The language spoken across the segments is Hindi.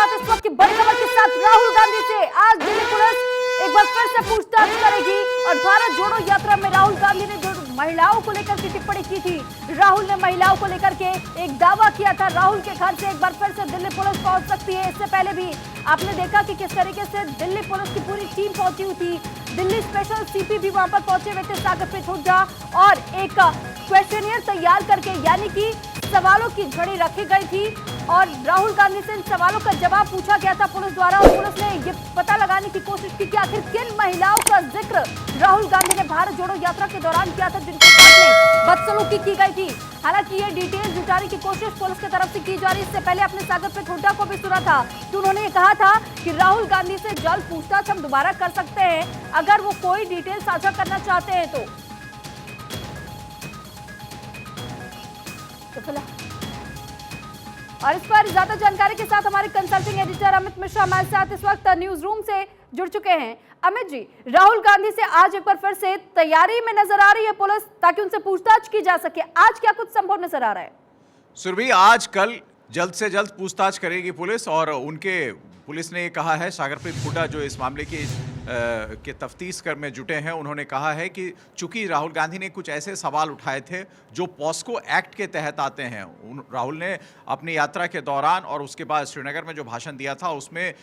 साथ इस वक्त की बड़ी खबर के साथ राहुल गांधी से आज दिल्ली पुलिस एक बार फिर से पूछताछ करेगी। और भारत जोड़ो यात्रा में राहुल गांधी ने जो महिलाओं को लेकर के टिप्पणी की थी, राहुल ने महिलाओं को लेकर के एक दावा किया था। राहुल के घर से एक बार फिर से दिल्ली पुलिस पहुंच सकती है। इससे पहले भी आपने देखा कि किस तरीके से दिल्ली पुलिस की पूरी टीम पहुंची हुई थी। दिल्ली स्पेशल सीपी भी वहां पर पहुंचे हुए थे, सागरप्रीत हुड्डा, और एक क्वेश्चनियर तैयार करके यानी कि सवालों की झड़ी रखी गई थी और राहुल गांधी से इन सवालों का जवाब पूछा गया था पुलिस द्वारा। और पुलिस ने ये पता लगाने की कोशिश की कि आखिर किन महिलाओं का जिक्र राहुल गांधी ने भारत जोड़ो यात्रा के दौरान किया था, जिनके साथ में बदसलूकी की गई थी। हालांकि ये डिटेल जुटाने की कोशिश पुलिस की तरफ से की जा रही। इससे पहले अपने सागरप्रीत हुड्डा को भी सुना था कि उन्होंने ये कहा था कि राहुल गांधी से जल्द पूछताछ हम दोबारा कर सकते हैं अगर वो कोई डिटेल साझा करना चाहते हैं तो और इस पर ज्यादा जानकारी के साथ हमारे कंसल्टिंग एडिटर अमित मिश्रा हमारे साथ इस वक्त न्यूज रूम से जुड़ चुके हैं। अमित जी, राहुल गांधी से आज एक बार फिर से तैयारी में नजर आ रही है पुलिस ताकि उनसे पूछताछ की जा सके। आज क्या कुछ संभव नजर आ रहा है? सुरभि, आज कल जल्द से जल्द पूछताछ करेगी पुलिस और पुलिस ने ये कहा है, सागरप्रीत हुड्डा जो इस मामले के तफ्तीश कर में जुटे हैं, उन्होंने कहा है कि चूंकि राहुल गांधी ने कुछ ऐसे सवाल उठाए थे जो पॉस्को एक्ट के तहत आते हैं। राहुल ने अपनी यात्रा के दौरान और उसके बाद श्रीनगर में जो भाषण दिया था उसमें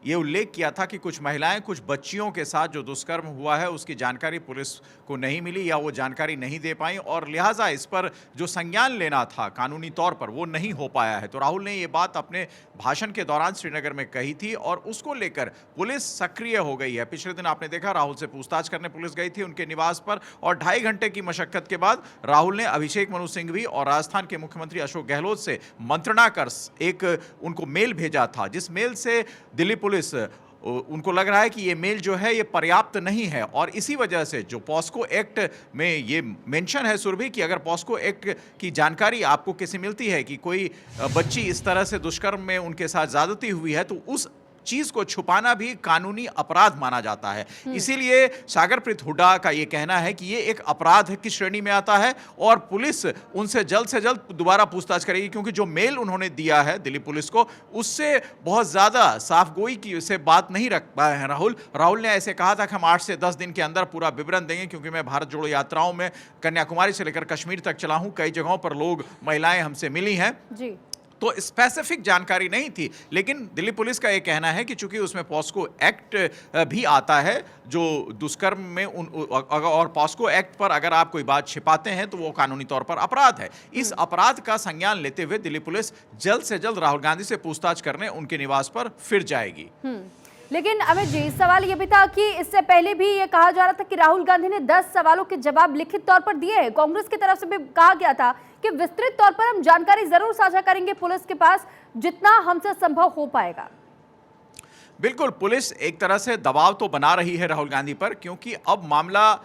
ये उल्लेख किया था कि कुछ महिलाएं, कुछ बच्चियों के साथ जो दुष्कर्म हुआ है उसकी जानकारी पुलिस को नहीं मिली या वो जानकारी नहीं दे पाई और लिहाजा इस पर जो संज्ञान लेना था कानूनी तौर पर वो नहीं हो पाया है। तो राहुल ने ये बात अपने भाषण के दौरान श्रीनगर में कही थी और उसको लेकर पुलिस सक्रिय हो गई है। पिछले दिन आपने देखा राहुल से पूछताछ करने पुलिस गई थी उनके निवास पर और 2.5 घंटे की मशक्कत के बाद राहुल ने अभिषेक मनु सिंघवी और राजस्थान के मुख्यमंत्री अशोक गहलोत से मंत्रणा कर एक उनको मेल भेजा था, जिस मेल से दिल्ली पुलिस उनको लग रहा है कि ये मेल जो है ये पर्याप्त नहीं है और इसी वजह से जो पॉस्को एक्ट में ये मेंशन है सुरभि कि अगर पॉस्को एक्ट की जानकारी आपको किसी मिलती है कि कोई बच्ची इस तरह से दुष्कर्म में उनके साथ ज्यादती हुई है तो उस चीज को छुपाना भी कानूनी अपराध माना जाता है। इसीलिए सागरप्रीत हुड्डा का ये कहना है कि ये एक अपराध की श्रेणी में आता है और पुलिस उनसे जल्द से जल्द दोबारा पूछताछ करेगी, क्योंकि जो मेल उन्होंने दिया है दिल्ली पुलिस को उससे बहुत ज्यादा साफगोई की से बात नहीं रख पाए हैं राहुल ने ऐसे कहा था कि हम 8 से 10 दिन के अंदर पूरा विवरण देंगे, क्योंकि मैं भारत जोड़ो यात्राओं में कन्याकुमारी से लेकर कश्मीर तक चला हूं, कई जगहों पर लोग महिलाएं हमसे मिली हैं जी। तो स्पेसिफिक जानकारी नहीं थी, लेकिन दिल्ली पुलिस का यह कहना है कि चूंकि उसमें पॉस्को एक्ट भी आता है जो दुष्कर्म में और पॉस्को एक्ट पर अगर आप कोई बात छिपाते हैं तो वो कानूनी तौर पर अपराध है। इस अपराध का संज्ञान लेते हुए दिल्ली पुलिस जल्द से जल्द राहुल गांधी से पूछताछ करने उनके निवास पर फिर जाएगी। लेकिन अमित जी, सवाल ये भी था कि इससे पहले भी ये कहा जा रहा था कि राहुल गांधी ने 10 सवालों के जवाब लिखित तौर पर दिए हैं। कांग्रेस की तरफ से भी कहा गया था कि विस्तृत तौर पर हम जानकारी जरूर साझा करेंगे पुलिस के पास जितना हमसे संभव हो पाएगा। बिल्कुल, पुलिस एक तरह से दबाव तो बना रही है राहुल गांधी पर, क्योंकि अब मामला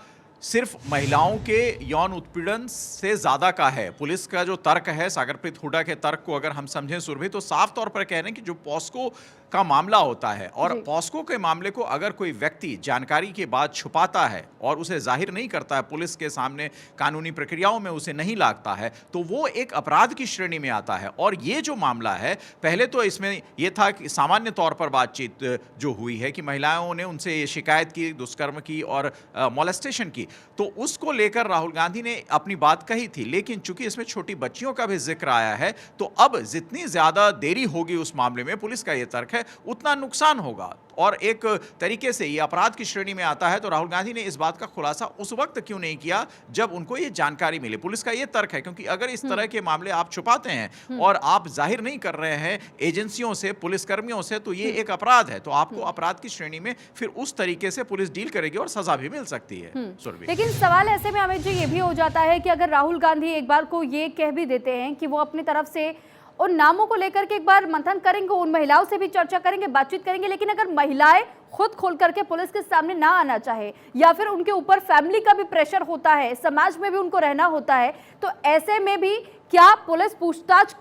सिर्फ महिलाओं के यौन उत्पीड़न से ज्यादा का है। पुलिस का जो तर्क है, सागरप्रीत हुड्डा के तर्क को अगर हम समझें सुरभि, तो साफ तौर पर कह रहे हैं कि जो पॉस्को का मामला होता है और पॉस्को के मामले को अगर कोई व्यक्ति जानकारी के बाद छुपाता है और उसे जाहिर नहीं करता है, पुलिस के सामने कानूनी प्रक्रियाओं में उसे नहीं लाता है, तो वो एक अपराध की श्रेणी में आता है। और ये जो मामला है, पहले तो इसमें यह था कि सामान्य तौर पर बातचीत जो हुई है कि महिलाओं ने उनसे ये शिकायत की, दुष्कर्म की और मोलेस्टेशन की, तो उसको लेकर राहुल गांधी ने अपनी बात कही थी। लेकिन चूंकि इसमें छोटी बच्चियों का भी जिक्र आया है, तो अब जितनी ज्यादा देरी होगी उस मामले में, पुलिस का यह तर्क है, उतना नुकसान होगा और एक तरीके से ये अपराध की श्रेणी में आता है। तो राहुल गांधी ने इस बात का खुलासा उस वक्त क्यों नहीं किया जब उनको ये जानकारी मिली? पुलिस का ये तर्क है, क्योंकि अगर इस तरह के मामले आप छुपाते हैं और आप जाहिर नहीं कर रहे हैं एजेंसियों से, पुलिसकर्मियों से, तो ये एक अपराध है। तो आपको अपराध की श्रेणी में फिर उस तरीके से पुलिस डील करेगी और सजा भी मिल सकती है। लेकिन सवाल ऐसे में अमित जी ये भी हो जाता है कि अगर राहुल गांधी एक बार को ये कह भी देते हैं कि वो अपनी तरफ से उन नामों को लेकर के एक बार मंथन करेंगे, उन महिलाओं से भी चर्चा करेंगे, बातचीत करेंगे, लेकिन अगर महिलाएं खुद खोल करके पुलिस के सामने ना आना चाहे या फिर उनके ऊपर फैमिली का भी प्रेशर होता है, समाज में भी उनको रहना होता है, तो ऐसे में भी क्या पुलिस पूछताछ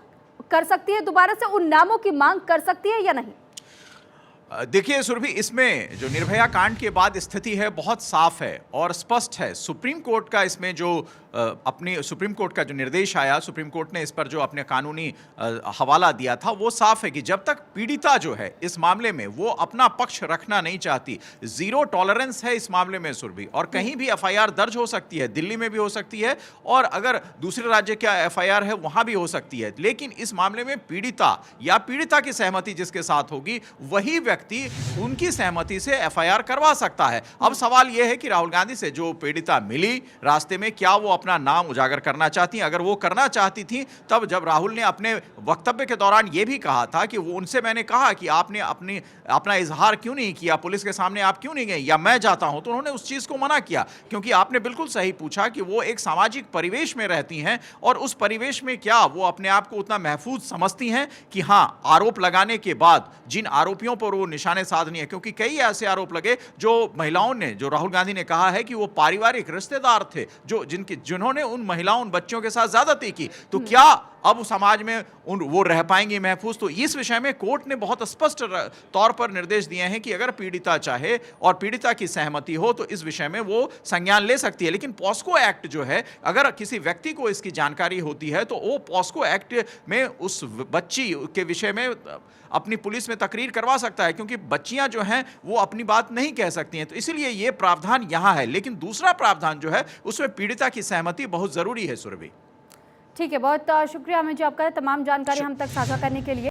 कर सकती है, दोबारा से उन नामों की मांग कर सकती है या नहीं? देखिए सुरभि, इसमें जो निर्भया कांड के बाद स्थिति है बहुत साफ है और स्पष्ट है। सुप्रीम कोर्ट का इसमें जो अपनी सुप्रीम कोर्ट का जो निर्देश आया, सुप्रीम कोर्ट ने इस पर जो अपने कानूनी हवाला दिया था, वो साफ है कि जब तक पीड़िता जो है इस मामले में वो अपना पक्ष रखना नहीं चाहती, जीरो टॉलरेंस है इस मामले में सुरभि। और कहीं भी एफआईआर दर्ज हो सकती है, दिल्ली में भी हो सकती है और अगर दूसरे राज्य का एफआईआर है वहां भी हो सकती है, लेकिन इस मामले में पीड़िता या पीड़िता की सहमति जिसके साथ होगी वही व्यक्ति उनकी सहमति से एफआईआर करवा सकता है। अब सवाल यह है कि राहुल गांधी से जो पीड़िता मिली रास्ते में, क्या वो अपना नाम उजागर करना चाहती? अगर वो करना चाहती थी, तब जब राहुल ने अपने वक्तव्य के दौरान यह भी कहा था कि वो उनसे मैंने कहा कि आपने अपना इजहार क्यों नहीं किया, पुलिस के सामने आप क्यों नहीं गए, या मैं जाता हूं, तो उन्होंने उस चीज को मना किया। क्योंकि आपने बिल्कुल सही पूछा कि वो एक सामाजिक परिवेश में रहती हैं और उस परिवेश में क्या वो अपने आप को उतना महफूज समझती हैं कि हां, आरोप लगाने के बाद जिन आरोपियों पर वो निशाने साधनी है, क्योंकि कई ऐसे आरोप लगे जो महिलाओं ने, जो राहुल गांधी ने कहा है कि वो पारिवारिक रिश्तेदार थे जिन्होंने उन महिलाओं, उन बच्चों के साथ ज्यादती की, तो क्या अब समाज में वो रह पाएंगे महफूज? तो इस विषय में कोर्ट ने बहुत स्पष्ट तौर पर निर्देश दिए हैं कि अगर पीड़िता चाहे और पीड़िता की सहमति हो तो इस विषय में वो संज्ञान ले सकती है। लेकिन पॉस्को एक्ट जो है, अगर किसी व्यक्ति को इसकी जानकारी होती है तो वो पॉस्को एक्ट में उस बच्ची के विषय में अपनी पुलिस में तकरीर करवा सकता है, क्योंकि बच्चियां जो हैं वो अपनी बात नहीं कह सकती हैं। तो इसलिए ये प्रावधान यहां है, लेकिन दूसरा प्रावधान जो है उसमें पीड़िता की सहमति बहुत जरूरी है। सुरभि, ठीक है, बहुत शुक्रिया हमें जो आपका तमाम जानकारी हम तक साझा करने के लिए।